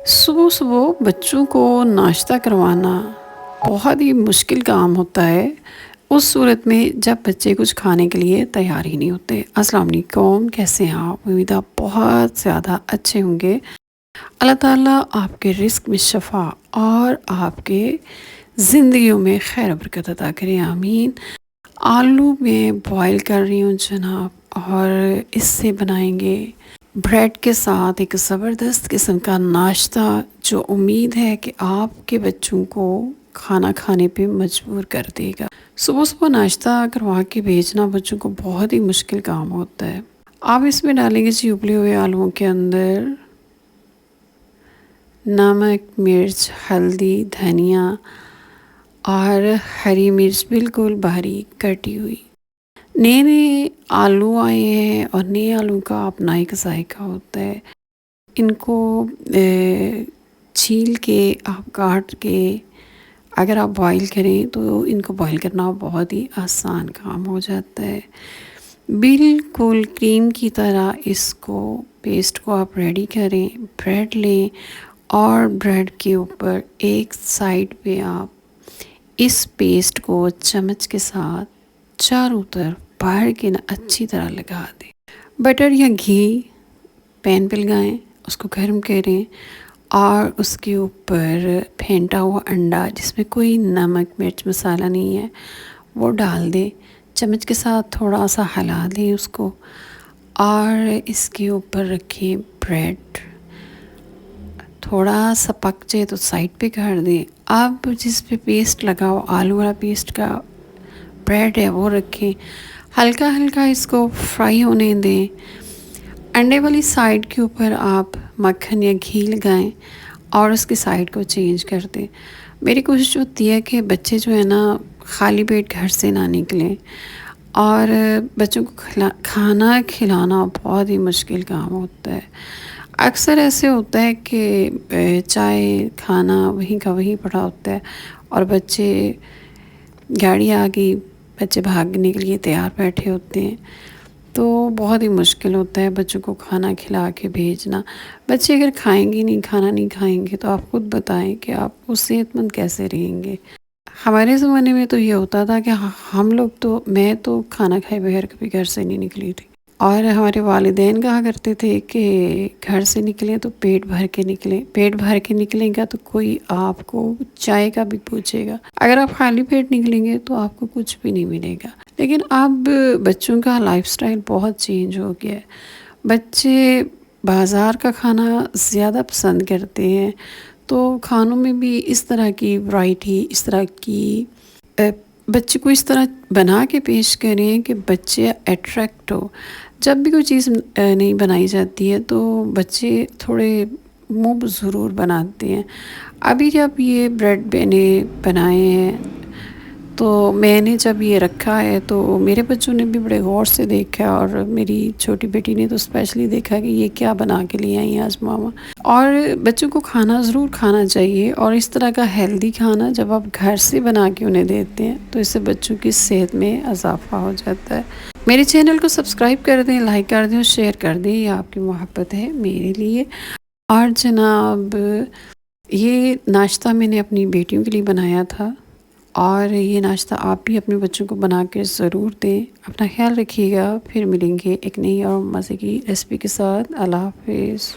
صبح صبح بچوں کو ناشتہ کروانا بہت ہی مشکل کام ہوتا ہے، اس صورت میں جب بچے کچھ کھانے کے لیے تیار ہی نہیں ہوتے۔ السلام علیکم، کیسے ہیں آپ؟ امید آپ بہت زیادہ اچھے ہوں گے۔ اللہ تعالیٰ آپ کے رزق میں شفا اور آپ کے زندگیوں میں خیر و برکت عطا کرے، آمین۔ آلو میں بوائل کر رہی ہوں جناب، اور اس سے بنائیں گے بریڈ کے ساتھ ایک زبردست قسم کا ناشتہ، جو امید ہے کہ آپ کے بچوں کو کھانا کھانے پہ مجبور کر دے گا۔ صبح صبح ناشتہ کروا کے بھیجنا بچوں کو بہت ہی مشکل کام ہوتا ہے۔ آپ اس میں ڈالیں گے جی ابلے ہوئے آلوؤں کے اندر نمک، مرچ، ہلدی، دھنیا اور ہری مرچ بالکل باریک کٹی ہوئی۔ نئے نئے آلو آئے ہیں اور نئے آلو کا اپنا ایک ذائقہ ہوتا ہے۔ ان کو چھیل کے آپ کاٹ کے اگر آپ بوائل کریں تو ان کو بوائل کرنا بہت ہی آسان کام ہو جاتا ہے۔ بالکل کریم کی طرح اس کو پیسٹ کو آپ ریڈی کریں، بریڈ لیں اور بریڈ کے اوپر ایک سائڈ پہ آپ اس پیسٹ کو چمچ کے ساتھ چاروں طرف باہر کے اچھی طرح لگا دیں۔ بٹر یا گھی پین پہ لگائیں، اس کو گرم کریں اور اس کے اوپر پھینٹا ہوا انڈا جس میں کوئی نمک مرچ مسالہ نہیں ہے وہ ڈال دیں۔ چمچ کے ساتھ تھوڑا سا ہلا دیں اس کو، اور اس کے اوپر رکھیں بریڈ۔ تھوڑا سا پک جائے تو سائڈ پہ کر دیں۔ اب جس پہ پیسٹ لگا ہو آلو والا پیسٹ کا بریڈ ہے وہ رکھیں، ہلکا ہلکا اس کو فرائی ہونے دیں۔ انڈے والی سائڈ کے اوپر آپ مکھن یا گھی لگائیں اور اس کی سائڈ کو چینج کر دیں۔ میری کوشش ہوتی ہے کہ بچے جو ہے نا خالی پیٹ گھر سے نہ نکلیں، اور بچوں کو کھانا کھلانا بہت ہی مشکل کام ہوتا ہے۔ اکثر ایسے ہوتا ہے کہ چائے کھانا وہیں کا وہیں پڑا ہوتا ہے اور بچے گاڑی آ گئی، بچے بھاگنے کے لیے تیار بیٹھے ہوتے ہیں، تو بہت ہی مشکل ہوتا ہے بچوں کو کھانا کھلا کے بھیجنا۔ بچے اگر کھائیں گے نہیں، کھانا نہیں کھائیں گے تو آپ خود بتائیں کہ آپ وہ صحت مند کیسے رہیں گے۔ ہمارے زمانے میں تو یہ ہوتا تھا کہ ہم لوگ تو میں تو کھانا کھائے بغیر کبھی گھر سے نہیں نکلی تھی، اور ہمارے والدین کہا کرتے تھے کہ گھر سے نکلیں تو پیٹ بھر کے نکلیں، پیٹ بھر کے نکلیں گا تو کوئی آپ کو چائے کا بھی پوچھے گا، اگر آپ خالی پیٹ نکلیں گے تو آپ کو کچھ بھی نہیں ملے گا۔ لیکن اب بچوں کا لائف سٹائل بہت چینج ہو گیا ہے، بچے بازار کا کھانا زیادہ پسند کرتے ہیں، تو کھانوں میں بھی اس طرح کی ورائٹی، اس طرح کی بچے کو اس طرح بنا کے پیش کریں کہ بچے اٹریکٹ ہو۔ جب بھی کوئی چیز نہیں بنائی جاتی ہے تو بچے تھوڑے منہ ضرور بناتے ہیں۔ ابھی جب یہ بریڈ میں نے بنائے ہیں تو میں نے جب یہ رکھا ہے تو میرے بچوں نے بھی بڑے غور سے دیکھا، اور میری چھوٹی بیٹی نے تو اسپیشلی دیکھا کہ یہ کیا بنا کے لے آئی ہیں آج ماما۔ اور بچوں کو کھانا ضرور کھانا چاہیے، اور اس طرح کا ہیلدی کھانا جب آپ گھر سے بنا کے انہیں دیتے ہیں تو اس سے بچوں کی صحت میں اضافہ ہو جاتا ہے۔ میرے چینل کو سبسکرائب کر دیں، لائک کر دیں اور شیئر کر دیں، یہ آپ کی محبت ہے میرے لیے۔ اور جناب یہ ناشتہ میں نے اپنی بیٹیوں کے لیے بنایا تھا، اور یہ ناشتہ آپ بھی اپنے بچوں کو بنا کے ضرور دیں۔ اپنا خیال رکھیے گا، پھر ملیں گے ایک نئی اور مزے کی ریسپی کے ساتھ۔ اللہ حافظ۔